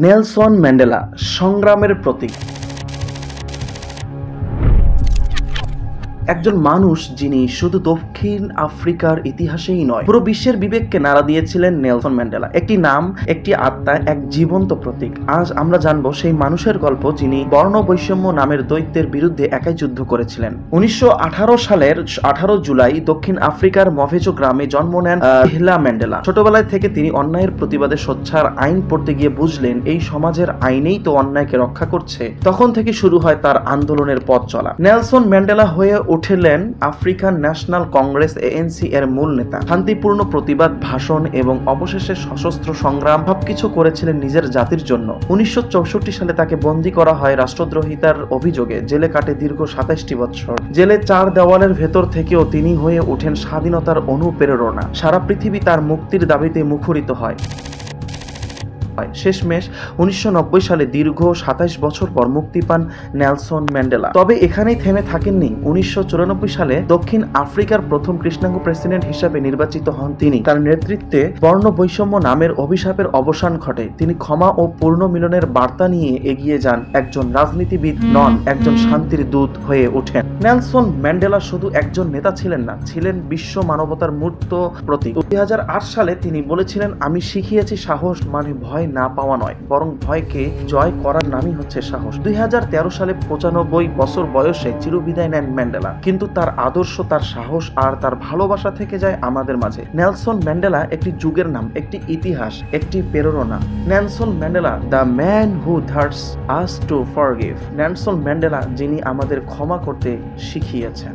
Nelson Mandela সংগ্রামের প্রতীক, একজন মানুষ যিনি শুধু দক্ষিণ আফ্রিকার ইতিহাসেই নয়, পুরো বিশ্বের বিবেককে নাড়া দিয়েছিলেন নেলসন ম্যান্ডেলা। একটি নাম, একটি আত্মা, এক জীবন্ত প্রতীক। আজ আমরা জানবো সেই মানুষের গল্প যিনি বর্ণ বৈষম্য নামের দৈত্যের বিরুদ্ধে একাই যুদ্ধ করেছিলেন। 1918 সালের 18 জুলাই দক্ষিণ আফ্রিকার মভেজো গ্রামে জন্ম নেন হিলা ম্যান্ডেলা। ছোটবেলায় থেকে তিনি অন্যায়ের প্রতিবাদে সোচ্চার আইন পড়তে গিয়ে বুঝলেন এই সমাজের আইনেই তো অন্যায়কে রক্ষা করছে। তখন থেকে শুরু হয় তার আন্দোলনের পথ চলা। নেলসন ম্যান্ডেলা হয়ে উঠলেন আফ্রিকান ন্যাশনাল কংগ্রেস ANC এর মূল নেতা। শান্তিপূর্ণ প্রতিবাদ, ভাষণ এবং অবশেষে সশস্ত্র সংগ্রাম সবকিছু করেছিলেন নিজের জাতির জন্য। 1964 সালে তাকে বন্দী করা হয় রাষ্ট্রদ্রোহিতার অভিযোগে। জেলে কাটে দীর্ঘ 27টি বছর। জেলে 4 দেওয়ালের ভেতর থেকেও তিনি হয়ে ওঠেন স্বাধীনতার অনুপ্রেরণা। সারা পৃথিবী তার মুক্তির দাবিতে মুখরিত হয়। শেষমেশ 1990 সালে দীর্ঘ 27 বছর পর মুক্তি পান নেলসন ম্যান্ডেলা। তবে এখানেই থেমে থাকেননি। 1994 সালে দক্ষিণ আফ্রিকার প্রথম কৃষ্ণাঙ্গ প্রেসিডেন্ট হিসেবে নির্বাচিত হন তিনি। তার নেতৃত্বে বর্ণ বৈষম্য নামের অভিশাপের অবসান ঘটে। তিনি ক্ষমা ও পূর্ণ মিলনের বার্তা নিয়ে এগিয়ে যান। একজন রাজনীতিবিদ নন, একজন শান্তির দূত হয়ে ওঠেন। নেলসন ম্যান্ডেলা শুধু একজন নেতা ছিলেন না, ছিলেন বিশ্ব মানবতার মূর্ত প্রতীক। 2008 সালে তিনি বলেছিলেন, আমি শিখিয়েছি সাহস মানে ভয় না পাওয়া নয়, বরং ভয়কে জয় করার নামই হচ্ছে সাহস। 2013 সালে 95 বছর বয়সে চিরবিদায় নেন ম্যান্ডেলা, কিন্তু তার আদর্শ, তার সাহস আর তার ভালোবাসা থেকে যায় আমাদের মাঝে। নেলসন ম্যান্ডেলা একটি যুগের নাম, একটি ইতিহাস, একটি প্রেরণা। Nelson Mandela, the man who dares us to forgive. Nelson Mandela যিনি আমাদের ক্ষমা করতে শিখিয়েছেন।